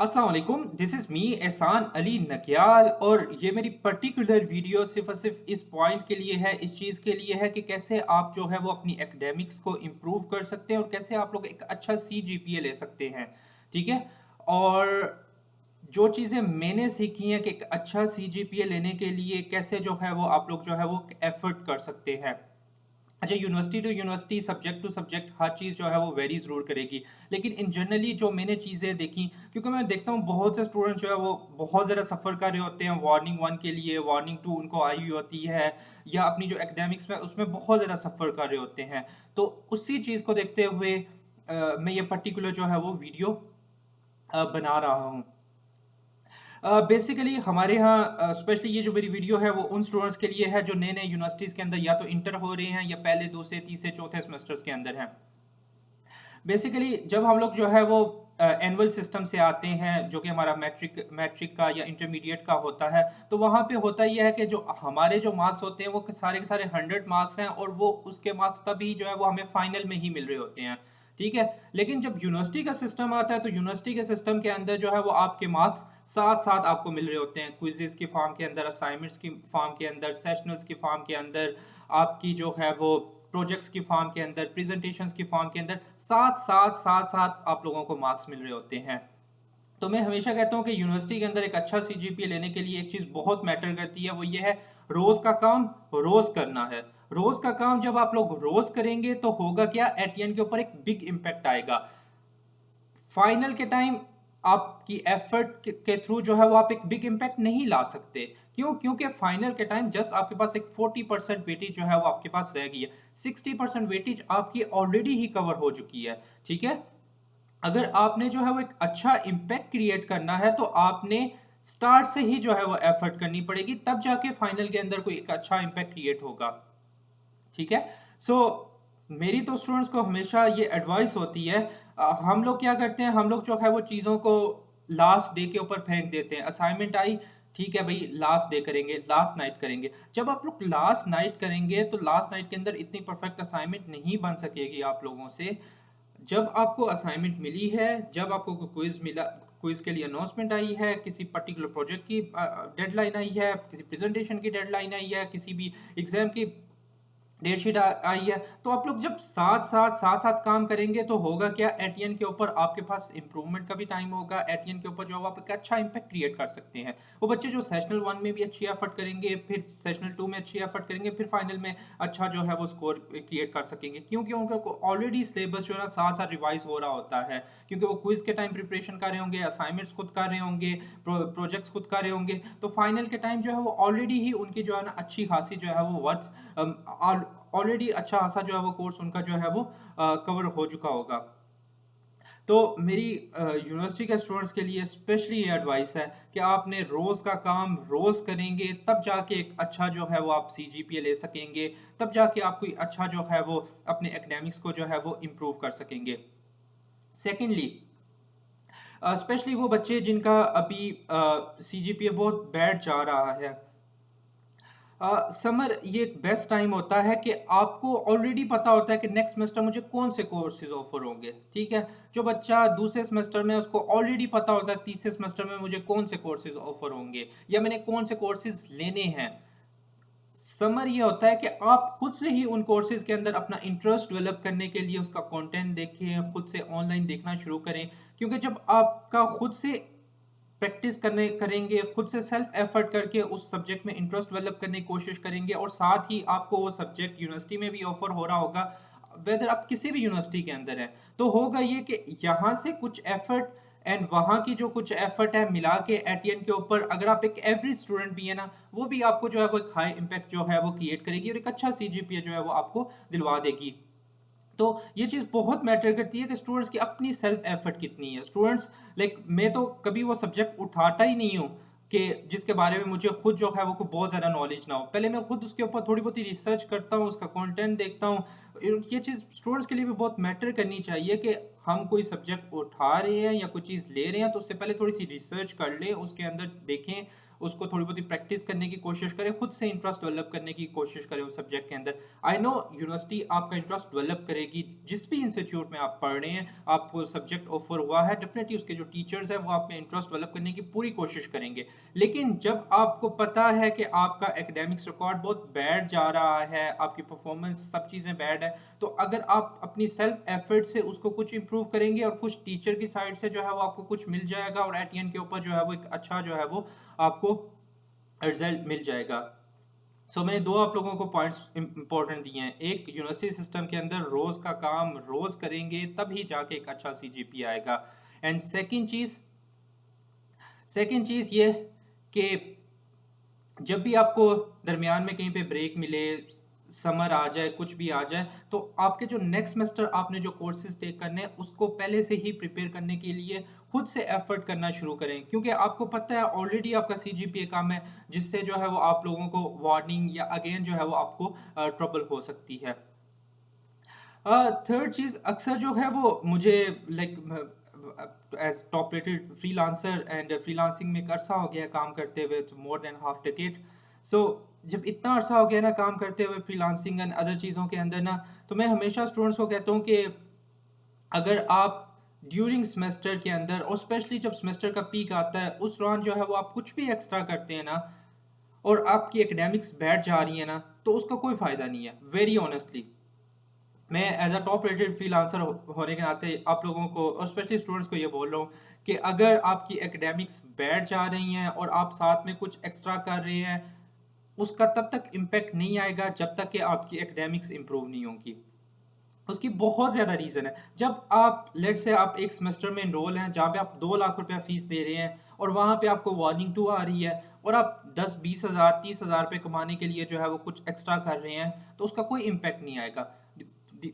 अस्सलाम वालेकुम, this is me एहसान अली नकियाल और ये मेरी पर्टिकुलर वीडियो सिर्फ़ और सिर्फ इस पॉइंट के लिए है, इस चीज़ के लिए है कि कैसे आप जो है वो अपनी एकेडमिक्स को इम्प्रूव कर सकते हैं और कैसे आप लोग एक अच्छा सीजीपीए ले सकते हैं, ठीक है? और जो चीज़ें मैंने सीखी हैं कि एक अच्छा सीजीपीए लेने के लिए कैसे जो है वो आप लोग जो है वो एफ़र्ट कर सकते हैं। अच्छा, university to university, subject to subject हर चीज़ जो है वो वेरी ज़रूर करेगी। लेकिन इन जनरली जो मैंने चीज़ें देखी, क्योंकि मैं देखता हूँ बहुत से स्टूडेंट जो है वो बहुत ज़्यादा सफ़र कर रहे होते हैं वार्निंग 1 के लिए, वार्निंग 2 उनको आई हुई होती है, या अपनी जो एकेडमिक्स में उसमें बहुत ज़्यादा सफ़र कर रहे होते हैं। तो उसी चीज़ को देखते हुए मैं ये पर्टिकुलर जो है वो वीडियो बना रहा हूँ। बेसिकली हमारे यहाँ स्पेशली ये जो मेरी वीडियो है वो उन स्टूडेंट्स के लिए है जो नए नए यूनिवर्सिटीज़ के अंदर या तो इंटर हो रहे हैं या पहले दूसरे तीसरे चौथे सेमेस्टर्स के अंदर हैं। बेसिकली जब हम लोग जो है वो एनुअल सिस्टम से आते हैं, जो कि हमारा मैट्रिक मैट्रिक का या इंटरमीडिएट का होता है, तो वहाँ पे होता ये है कि जो हमारे जो मार्क्स होते हैं वो सारे के सारे 100 मार्क्स हैं, और वो उसके मार्क्स तभी जो है वो हमें फाइनल में ही मिल रहे होते हैं, ठीक है? लेकिन जब यूनिवर्सिटी का सिस्टम आता है तो यूनिवर्सिटी के सिस्टम के अंदर जो है वो आपके मार्क्स साथ साथ आपको मिल रहे होते हैं, क्विजेस की फॉर्म के अंदर, असाइनमेंट्स की फॉर्म के अंदर, सेशनल्स की फॉर्म के अंदर, आपकी जो है वो प्रोजेक्ट्स की फॉर्म के अंदर, प्रेजेंटेशंस की फॉर्म के अंदर, साथ साथ आप लोगों को मार्क्स मिल रहे होते हैं। तो मैं हमेशा कहता हूँ कि यूनिवर्सिटी के अंदर एक अच्छा सीजीपीए लेने के लिए एक चीज़ बहुत मैटर करती है, वो ये है रोज का काम रोज करना है। रोज का काम जब आप लोग रोज करेंगे तो होगा क्या, एट द एंड के ऊपर एक बिग इम्पैक्ट आएगा। फाइनल के टाइम आपकी एफर्ट के थ्रू जो है वो आप एक बिग इम्पैक्ट नहीं ला सकते। क्यों? क्योंकि फाइनल के टाइम जस्ट आपके पास एक 40% वेटेज जो है वो आपके पास रह गई है। 60% वेटेज आपकी ऑलरेडी ही कवर हो चुकी है, ठीक है? अगर आपने जो है वो एक अच्छा इम्पैक्ट क्रिएट करना है तो आपने स्टार्ट से ही जो है वो एफर्ट करनी पड़ेगी, तब जाके फाइनल के अंदर कोई एक अच्छा इम्पैक्ट क्रिएट होगा, ठीक है? सो मेरी तो स्टूडेंट्स को हमेशा ये एडवाइस होती है, हम लोग क्या करते हैं, हम लोग जो है वो चीज़ों को लास्ट डे के ऊपर फेंक देते हैं। असाइनमेंट आई, ठीक है भाई, लास्ट डे करेंगे, लास्ट नाइट करेंगे। जब आप लोग लास्ट नाइट करेंगे तो लास्ट नाइट के अंदर इतनी परफेक्ट असाइनमेंट नहीं बन सकेगी आप लोगों से। जब आपको असाइनमेंट मिली है, जब आपको कोई क्विज मिला, क्विज के लिए अनाउंसमेंट आई है, किसी पर्टिकुलर प्रोजेक्ट की डेडलाइन आई है, किसी प्रेजेंटेशन की डेडलाइन आई है, किसी भी एग्जाम की डेट शीट आई है, तो आप लोग जब साथ साथ काम करेंगे तो होगा क्या, एटीएन के ऊपर आपके पास इंप्रूवमेंट का भी टाइम होगा। एटीएन के ऊपर जो है आप एक अच्छा इंपैक्ट क्रिएट कर सकते हैं। वो बच्चे जो सेशनल 1 में भी अच्छी एफर्ट करेंगे, फिर सेशनल 2 में अच्छी एफर्ट करेंगे, फिर फाइनल में अच्छा जो है वो स्कोर क्रिएट कर सकेंगे, क्योंकि उनको ऑलरेडी सिलेबस जो है ना साथ साथ रिवाइज हो रहा होता है, क्योंकि वो क्विज के टाइम प्रिपरेशन कर रहे होंगे, असाइनमेंट्स खुद कर रहे होंगे, प्रोजेक्ट्स खुद कर रहे होंगे, तो फाइनल के टाइम जो है वो ऑलरेडी ही उनकी जो है ना अच्छी खासी जो है वो वर्थ, ऑलरेडी अच्छा खासा जो है वो कोर्स उनका जो है वो कवर हो चुका होगा। तो मेरी यूनिवर्सिटी के स्टूडेंट्स के लिए स्पेशली ये एडवाइस है कि आपने रोज़ का काम रोज़ करेंगे, तब जाके एक अच्छा जो है वो आप सीजीपीए ले सकेंगे, तब जाके आप कोई अच्छा जो है वो अपने एकेडमिक्स को जो है वो इम्प्रूव कर सकेंगे। सेकेंडली, स्पेशली वो बच्चे जिनका अभी सीजीपीए बहुत बैड जा रहा है, समर ये एक बेस्ट टाइम होता है कि आपको ऑलरेडी पता होता है कि नेक्स्ट सेमेस्टर मुझे कौन से कोर्सेज ऑफर होंगे, ठीक है? जो बच्चा दूसरे सेमेस्टर में, उसको ऑलरेडी पता होता है तीसरे सेमेस्टर में मुझे कौन से कोर्सेज ऑफर होंगे या मैंने कौन से कोर्सेज लेने हैं। समर ये होता है कि आप खुद से ही उन कोर्सेज के अंदर अपना इंटरेस्ट डेवलप करने के लिए उसका कंटेंट देखें, खुद से ऑनलाइन देखना शुरू करें, क्योंकि जब आपका खुद से प्रैक्टिस करने करेंगे, खुद से सेल्फ एफर्ट करके उस सब्जेक्ट में इंटरेस्ट डेवलप करने की कोशिश करेंगे, और साथ ही आपको वो सब्जेक्ट यूनिवर्सिटी में भी ऑफर हो रहा होगा, वेदर आप किसी भी यूनिवर्सिटी के अंदर हैं, तो होगा ये कि यहाँ से कुछ एफर्ट एंड वहाँ की जो कुछ एफर्ट है मिला के एटीएन के ऊपर, अगर आप एक एवरेज स्टूडेंट भी है ना, वो भी आपको जो है वो एक हाई इम्पैक्ट जो है वो क्रिएट करेगी और एक अच्छा सीजीपीए जो है वो आपको दिलवा देगी। तो ये चीज़ बहुत मैटर करती है कि स्टूडेंट्स की अपनी सेल्फ एफर्ट कितनी है। स्टूडेंट्स, लाइक मैं तो कभी वो सब्जेक्ट उठाता ही नहीं हूँ कि जिसके बारे में मुझे खुद जो है वो को बहुत ज़्यादा नॉलेज ना हो। पहले मैं खुद उसके ऊपर थोड़ी बहुत ही रिसर्च करता हूँ, उसका कंटेंट देखता हूँ। ये चीज़ स्टूडेंट्स के लिए भी बहुत मैटर करनी चाहिए कि हम कोई सब्जेक्ट उठा रहे हैं या कोई चीज़ ले रहे हैं तो उससे पहले थोड़ी सी रिसर्च कर लें, उसके अंदर देखें, उसको थोड़ी बहुत प्रैक्टिस करने की कोशिश करें, खुद से इंटरेस्ट डेवलप करने की कोशिश करें उस सब्जेक्ट के अंदर। आई नो यूनिवर्सिटी आपका इंटरेस्ट डेवलप करेगी, जिस भी इंस्टीट्यूट में आप पढ़ रहे हैं आपको सब्जेक्ट ऑफर हुआ है, डेफिनेटली उसके जो टीचर्स हैं वो आप में इंटरेस्ट डेवलप करने की पूरी कोशिश करेंगे। लेकिन जब आपको पता है कि आपका एकेडमिक्स रिकॉर्ड बहुत बैड जा रहा है, आपकी परफॉर्मेंस सब चीज़ें बैड है, तो अगर आप अपनी सेल्फ एफर्ट से उसको कुछ इंप्रूव करेंगे और कुछ टीचर की साइड से जो है वो आपको कुछ मिल जाएगा और एट एंड के ऊपर जो है वो एक अच्छा जो है वो आपको रिजल्ट मिल जाएगा। मैंने दो आप लोगों को पॉइंट्स इंपॉर्टेंट दिए हैं। एक, यूनिवर्सिटी सिस्टम के अंदर रोज का काम रोज करेंगे तभी जाके एक अच्छा सीजीपी आएगा। एंड सेकंड चीज ये कि जब भी आपको दरमियान में कहीं पे ब्रेक मिले, समर आ जाए, कुछ भी आ जाए, तो आपके जो नेक्स्ट सेमेस्टर आपने जो कोर्सेज टेक करने हैं उसको पहले से ही प्रिपेयर करने के लिए खुद से एफर्ट करना शुरू करें, क्योंकि आपको पता है ऑलरेडी आपका सीजीपीए कम है, जिससे जो है वो आप लोगों को वार्निंग या अगेन जो है वो आपको ट्रबल हो सकती है। थर्ड चीज, अक्सर जो है वो मुझे like as top rated freelancer and freelancing में एक अरसा हो गया काम करते हुए, more than half decade. So जब इतना अरसा हो गया ना काम करते हुए फ्रीलांसिंग एंड अदर चीज़ों के अंदर ना, तो मैं हमेशा स्टूडेंट्स को कहता हूँ कि अगर आप ड्यूरिंग सेमेस्टर के अंदर और स्पेशली जब सेमेस्टर का पीक आता है उस दौरान जो है वो आप कुछ भी एक्स्ट्रा करते हैं ना और आपकी एकेडमिक्स बैठ जा रही है ना, तो उसका कोई फ़ायदा नहीं है। वेरी ऑनेस्टली मैं as a top rated freelancer होने के नाते आप लोगों को और स्पेशली स्टूडेंट्स को ये बोल रहा हूँ कि अगर आपकी एकेडमिक्स बैठ जा रही हैं और आप साथ में कुछ एक्स्ट्रा कर रहे हैं, उसका तब तक इम्पैक्ट नहीं आएगा जब तक कि आपकी एकेडमिक्स इंप्रूव नहीं होगी। उसकी बहुत ज़्यादा रीज़न है। जब आप लेट से आप एक सेमेस्टर में इनरोल हैं जहाँ पे आप 2 लाख रुपया फीस दे रहे हैं और वहाँ पे आपको वार्निंग 2 आ रही है और आप 10-20 हज़ार 30 हज़ार रुपये कमाने के लिए जो है वो कुछ एक्स्ट्रा कर रहे हैं, तो उसका कोई इम्पैक्ट नहीं आएगा।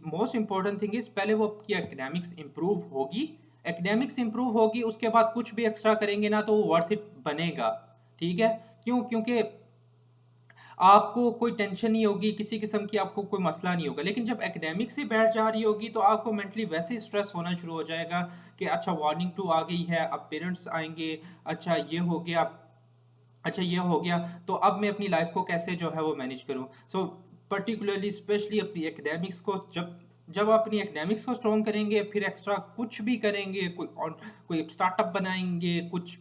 मोस्ट इंपॉर्टेंट थिंग इज पहले वो आपकी एकेडमिक्स इंप्रूव होगी, एकेडमिक्स इंप्रूव होगी, उसके बाद कुछ भी एक्स्ट्रा करेंगे ना तो वो वर्थ इट बनेगा। ठीक है, क्यों? क्योंकि आपको कोई टेंशन नहीं होगी, किसी किस्म की आपको कोई मसला नहीं होगा। लेकिन जब एकेडमिक से बैठ जा रही होगी तो आपको मेंटली वैसे ही स्ट्रेस होना शुरू हो जाएगा कि अच्छा वार्निंग 2 आ गई है, अब पेरेंट्स आएंगे, अच्छा ये हो गया, अच्छा ये हो गया, तो अब मैं अपनी लाइफ को कैसे जो है वो मैनेज करूं। पर्टिकुलरली स्पेशली अपनी एकेडमिक्स को जब जब आप अपनी एकेडमिक्स को स्ट्रॉन्ग करेंगे, फिर एक्स्ट्रा कुछ भी करेंगे, कोई स्टार्टअप बनाएंगे, कुछ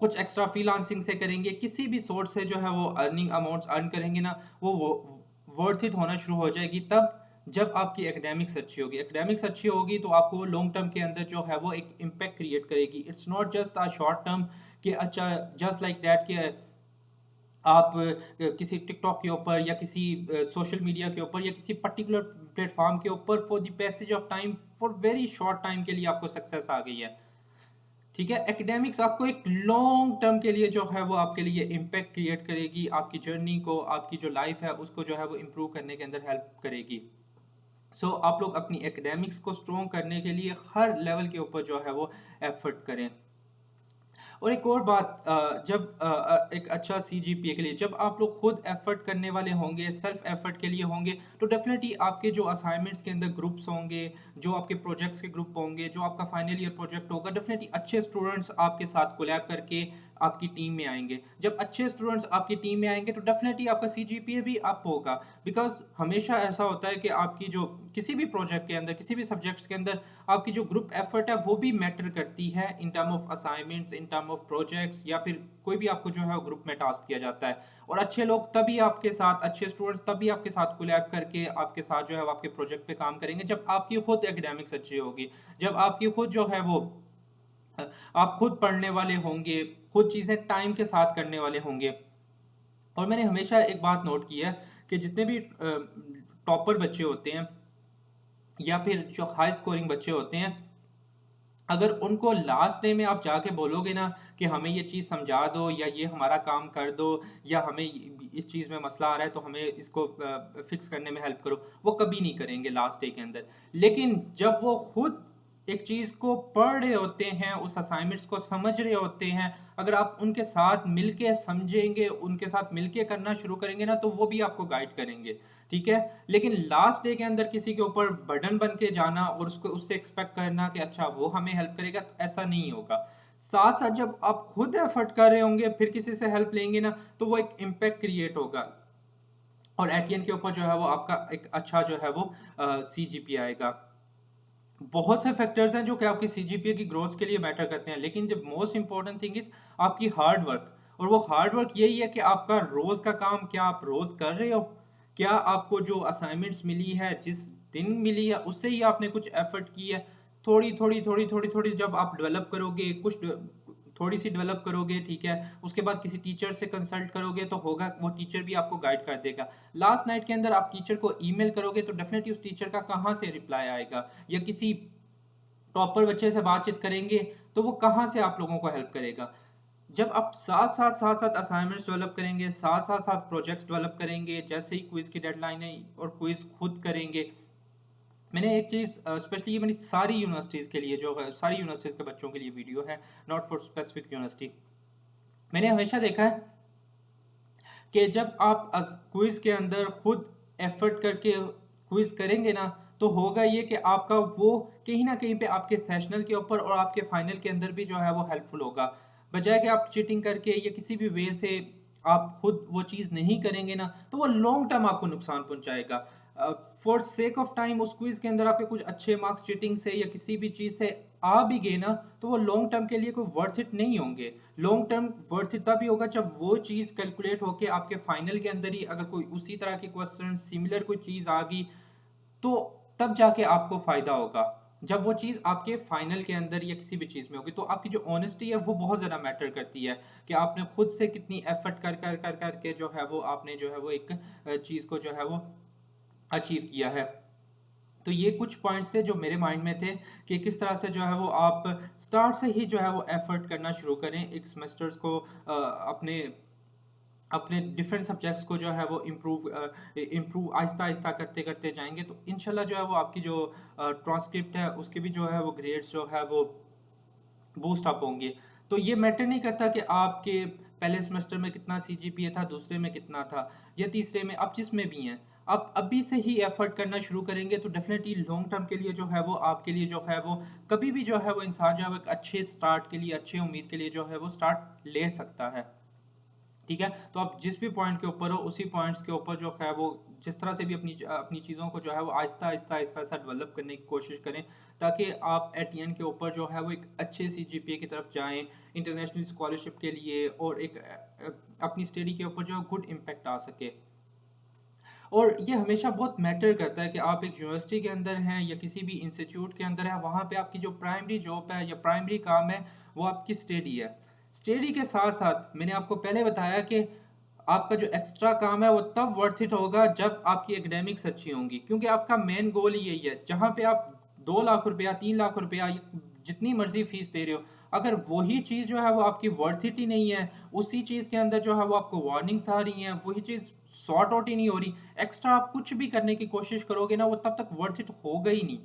कुछ एक्स्ट्रा फ्रीलांसिंग से करेंगे, किसी भी सोर्स से जो है वो अर्निंग अमाउंट्स अर्न करेंगे ना, वो वर्थ इट होना शुरू हो जाएगी तब जब आपकी एकेडमिक्स अच्छी होगी। एकेडमिक्स अच्छी होगी तो आपको लॉन्ग टर्म के अंदर जो है वो एक इम्पैक्ट क्रिएट करेगी। It's not just a short term कि अच्छा जस्ट लाइक दैट कि आप किसी टिकटॉक के ऊपर या किसी सोशल मीडिया के ऊपर या किसी पर्टिकुलर प्लेटफॉर्म के ऊपर for the passage of time, for very short time के लिए आपको सक्सेस आ गई है। ठीक है, एकेडमिक्स आपको एक लॉन्ग टर्म के लिए जो है वो आपके लिए इम्पैक्ट क्रिएट करेगी, आपकी जर्नी को, आपकी जो लाइफ है उसको जो है वो इम्प्रूव करने के अंदर हेल्प करेगी। आप लोग अपनी एकेडमिक्स को स्ट्रॉन्ग करने के लिए हर लेवल के ऊपर जो है वो एफर्ट करें। और एक और बात, जब एक अच्छा सीजीपीए के लिए जब आप लोग खुद एफर्ट करने वाले होंगे, सेल्फ एफर्ट के लिए होंगे, तो डेफिनेटली आपके जो असाइनमेंट्स के अंदर ग्रुप्स होंगे, जो आपके प्रोजेक्ट्स के ग्रुप होंगे, जो आपका फाइनल ईयर प्रोजेक्ट होगा, डेफिनेटली अच्छे स्टूडेंट्स आपके साथ कोलैब करके आपकी टीम में आएंगे। जब अच्छे स्टूडेंट्स आपकी टीम में आएंगे तो डेफिनेटली आपका सीजीपीए भी अप होगा, बिकॉज हमेशा ऐसा होता है कि आपकी जो किसी भी प्रोजेक्ट के अंदर, किसी भी सब्जेक्ट्स के अंदर आपकी जो ग्रुप एफर्ट है वो भी मैटर करती है in term of assignments, in term of projects, या फिर कोई भी आपको जो है ग्रुप में टास्क दिया जाता है। और अच्छे लोग तभी आपके साथ, अच्छे स्टूडेंट्स तभी आपके साथ कोलैब करके आपके साथ जो है आपके प्रोजेक्ट पे काम करेंगे जब आपकी खुद एकेडमिक्स अच्छी होगी, जब आपकी खुद जो है वो आप खुद पढ़ने वाले होंगे, खुद चीज़ें टाइम के साथ करने वाले होंगे। और मैंने हमेशा एक बात नोट की है कि जितने भी टॉपर बच्चे होते हैं या फिर जो हाई स्कोरिंग बच्चे होते हैं, अगर उनको लास्ट डे में आप जाके बोलोगे ना कि हमें ये चीज़ समझा दो या ये हमारा काम कर दो या हमें इस चीज़ में मसला आ रहा है तो हमें इसको फिक्स करने में हेल्प करो, वो कभी नहीं करेंगे लास्ट डे के अंदर। लेकिन जब वो खुद एक चीज़ को पढ़ रहे होते हैं, उस असाइनमेंट्स को समझ रहे होते हैं, अगर आप उनके साथ मिलके समझेंगे, उनके साथ मिलके करना शुरू करेंगे ना, तो वो भी आपको गाइड करेंगे। ठीक है, लेकिन लास्ट डे के अंदर किसी के ऊपर बर्डन बन के जाना और उसको उससे एक्सपेक्ट करना कि अच्छा वो हमें हेल्प करेगा, तो ऐसा नहीं होगा। साथ साथ जब आप खुद एफर्ट कर रहे होंगे फिर किसी से हेल्प लेंगे ना, तो वो एक इम्पैक्ट क्रिएट होगा और एटीएन के ऊपर जो है वो आपका एक अच्छा जो है वो सीजीपी आएगा। बहुत से फैक्टर्स हैं जो कि आपकी सीजीपीए की ग्रोथ के लिए मैटर करते हैं, लेकिन जब मोस्ट इंपॉर्टेंट थिंग इज आपकी हार्ड वर्क। और वो हार्ड वर्क यही है कि आपका रोज का काम क्या आप रोज कर रहे हो, क्या आपको जो असाइनमेंट्स मिली है जिस दिन मिली है उससे ही आपने कुछ एफर्ट की है। थोड़ी थोड़ी थोड़ी थोड़ी थोड़ी जब आप डेवलप करोगे, कुछ थोड़ी सी डेवलप करोगे, ठीक है, उसके बाद किसी टीचर से कंसल्ट करोगे तो होगा, वो टीचर भी आपको गाइड कर देगा। लास्ट नाइट के अंदर आप टीचर को ईमेल करोगे तो डेफिनेटली उस टीचर का कहाँ से रिप्लाई आएगा, या किसी टॉपर बच्चे से बातचीत करेंगे तो वो कहाँ से आप लोगों को हेल्प करेगा। जब आप साथ साथ असाइनमेंट्स डेवलप करेंगे, साथ साथ साथ प्रोजेक्ट्स डेवलप करेंगे, जैसे ही क्विज की डेडलाइन है और क्विज खुद करेंगे। मैंने एक चीज़ स्पेशली ये मेरी सारी यूनिवर्सिटीज़ के लिए जो है, सारी यूनिवर्सिटीज़ के बच्चों के लिए वीडियो है, नॉट फॉर स्पेसिफिक यूनिवर्सिटी। मैंने हमेशा देखा है कि जब आप क्विज के अंदर खुद एफर्ट करके क्विज करेंगे ना, तो होगा ये कि आपका वो कहीं ना कहीं पे आपके सेशनल के ऊपर और आपके फाइनल के अंदर भी जो है वो हेल्पफुल होगा। बजाय कि आप चीटिंग करके या किसी भी वे से आप खुद वो चीज़ नहीं करेंगे ना, तो वो लॉन्ग टर्म आपको नुकसान पहुंचाएगा। फॉर सेक ऑफ टाइम उस क्विज के अंदर आपके कुछ अच्छे मार्क्स चीटिंग से या किसी भी चीज़ से आ भी गए ना, तो वो लॉन्ग टर्म के लिए कोई वर्थ इट नहीं होंगे। लॉन्ग टर्म वर्थ इट तभी होगा जब वो चीज़ कैलकुलेट होके आपके फाइनल के अंदर ही अगर कोई उसी तरह की क्वेश्चन सिमिलर कोई चीज़ आ गई, तो तब जाके आपको फायदा होगा। जब वो चीज़ आपके फाइनल के अंदर या किसी भी चीज़ में होगी, तो आपकी जो ऑनेस्टी है वो बहुत ज़्यादा मैटर करती है कि आपने खुद से कितनी एफर्ट कर कर कर करके जो है वो आपने जो है वो एक चीज़ को जो है वो अचीव किया है। तो ये कुछ पॉइंट्स थे जो मेरे माइंड में थे कि किस तरह से जो है वो आप स्टार्ट से ही जो है वो एफर्ट करना शुरू करें, एक सेमेस्टर्स को अपने अपने डिफरेंट सब्जेक्ट्स को जो है वो इम्प्रूव आहिस्ता आहिस्ता करते करते जाएंगे, तो इंशाल्लाह जो है वो आपकी जो ट्रांसक्रिप्ट है उसके भी जो है वो ग्रेड्स जो है वो बूस्ट अप होंगे। तो ये मैटर नहीं करता कि आपके पहले सेमेस्टर में कितना सीजीपीए था, दूसरे में कितना था, या तीसरे में, आप जिसमें भी हैं, आप अभी से ही एफर्ट करना शुरू करेंगे तो डेफिनेटली लॉन्ग टर्म के लिए जो है वो आपके लिए जो है वो कभी भी जो है वो इंसान जो है वो एक अच्छे स्टार्ट के लिए, अच्छे उम्मीद के लिए जो है वो स्टार्ट ले सकता है। ठीक है, तो आप जिस भी पॉइंट के ऊपर हो उसी पॉइंट्स के ऊपर जो है वो जिस तरह से भी अपनी अपनी चीज़ों को जो है वो आहिस्ता आहिस्ता आहिस्ता आहिस्ता डेवलप करने की कोशिश करें, ताकि आप एट एंड के ऊपर जो है वो एक अच्छे सीजीपीए की तरफ जाएं, इंटरनेशनल स्कॉलरशिप के लिए, और एक अपनी स्टडी के ऊपर जो गुड इम्पैक्ट आ सके। और ये हमेशा बहुत मैटर करता है कि आप एक यूनिवर्सिटी के अंदर हैं या किसी भी इंस्टीट्यूट के अंदर हैं, वहाँ पे आपकी जो प्राइमरी जॉब है या प्राइमरी काम है वो आपकी स्टडी है। स्टडी के साथ साथ मैंने आपको पहले बताया कि आपका जो एक्स्ट्रा काम है वो तब वर्थ इट होगा जब आपकी एकेडमिक्स अच्छी होंगी, क्योंकि आपका मेन गोल ही यही है। जहाँ पे आप 2 लाख रुपया, 3 लाख रुपया, जितनी मर्जी फीस दे रहे हो, अगर वही चीज़ जो है वो आपकी वर्थ इट ही नहीं है, उसी चीज़ के अंदर जो है वो आपको वार्निंग्स आ रही हैं, वही चीज़ सॉर्ट आउट ही नहीं हो रही, एक्स्ट्रा आप कुछ भी करने की कोशिश करोगे ना, वो तब तक वर्थ इट होगा ही नहीं।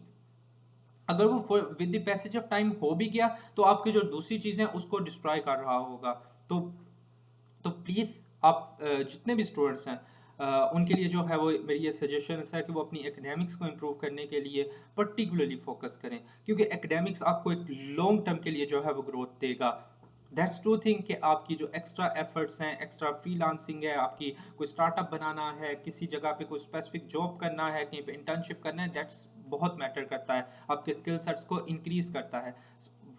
अगर वो with the passage of time हो भी गया तो आपकी जो दूसरी चीज़ें उसको डिस्ट्रॉय कर रहा होगा। तो प्लीज़ आप जितने भी स्टूडेंट्स हैं उनके लिए जो है वो मेरी ये सजेशन है कि वो अपनी एकेडमिक्स को इम्प्रूव करने के लिए पर्टिकुलरली फोकस करें, क्योंकि एकेडमिक्स आपको एक लॉन्ग टर्म के लिए जो है वो ग्रोथ देगा। दैट्स ट्रू थिंग कि आपकी जो एक्स्ट्रा एफर्ट्स हैं, एक्स्ट्रा फ्रीलांसिंग है, आपकी कोई स्टार्टअप बनाना है, किसी जगह पे कोई स्पेसिफिक जॉब करना है, कहीं पे इंटर्नशिप करना है, दैट्स बहुत मैटर करता है, आपके स्किल सेट्स को इंक्रीज करता है।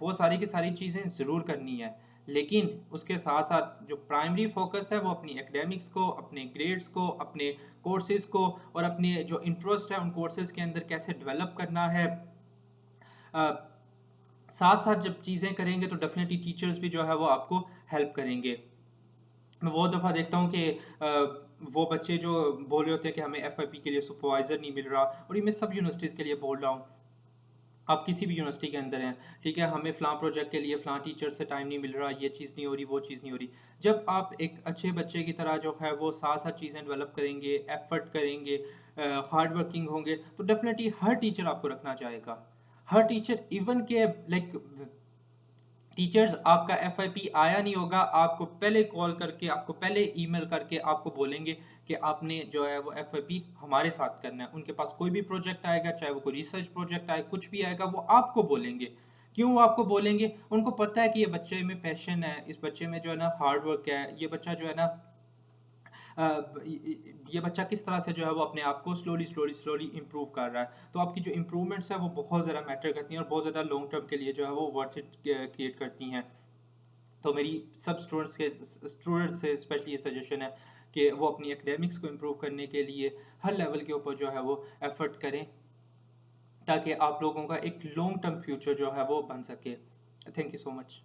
वो सारी की सारी चीज़ें ज़रूर करनी है, लेकिन उसके साथ साथ जो प्राइमरी फोकस है वो अपनी एकेडमिक्स को, अपने ग्रेड्स को, अपने कोर्सेज को, और अपने जो इंटरेस्ट है उन कोर्सेज के अंदर कैसे डेवलप करना है। साथ साथ जब चीज़ें करेंगे तो डेफिनेटली टीचर्स भी जो है वो आपको हेल्प करेंगे। मैं बहुत दफ़ा देखता हूँ कि वो बच्चे जो बोल रहे होते हैं कि हमें एफआईपी के लिए सुपरवाइज़र नहीं मिल रहा, और ये मैं सब यूनिवर्सिटीज़ के लिए बोल रहा हूँ, आप किसी भी यूनिवर्सिटी के अंदर हैं, ठीक है, हमें फ़लाँ प्रोजेक्ट के लिए फ़लाँ टीचर से टाइम नहीं मिल रहा, ये चीज़ नहीं हो रही, वो चीज़ नहीं हो रही। जब आप एक अच्छे बच्चे की तरह जो है वो साथ साथ चीज़ें डेवलप करेंगे, एफर्ट करेंगे, हार्ड वर्किंग होंगे, तो डेफिनेटली हर टीचर आपको रखना चाहेगा। हर टीचर, इवन के लाइक टीचर्स, आपका एफआईपी आया नहीं होगा, आपको पहले कॉल करके, आपको पहले ईमेल करके आपको बोलेंगे कि आपने जो है वो एफआईपी हमारे साथ करना है। उनके पास कोई भी प्रोजेक्ट आएगा, चाहे वो कोई रिसर्च प्रोजेक्ट आए, कुछ भी आएगा, वो आपको बोलेंगे, क्यों वो आपको बोलेंगे? उनको पता है कि ये बच्चे में पैशन है, इस बच्चे में जो है ना हार्ड वर्क है, ये बच्चा जो है ना ये बच्चा किस तरह से जो है वो अपने आप को स्लोली इम्प्रूव कर रहा है। तो आपकी जो इम्प्रूवमेंट्स है वो बहुत ज़्यादा मैटर करती हैं और बहुत ज़्यादा लॉन्ग टर्म के लिए जो है वो वर्थ इट क्रिएट करती हैं। तो मेरी सब स्टूडेंट्स से स्पेशली ये सजेशन है कि वो अपनी एकेडमिक्स को इम्प्रूव करने के लिए हर लेवल के ऊपर जो है वो एफर्ट करें, ताकि आप लोगों का एक लॉन्ग टर्म फ्यूचर जो है वो बन सके। Thank you so much.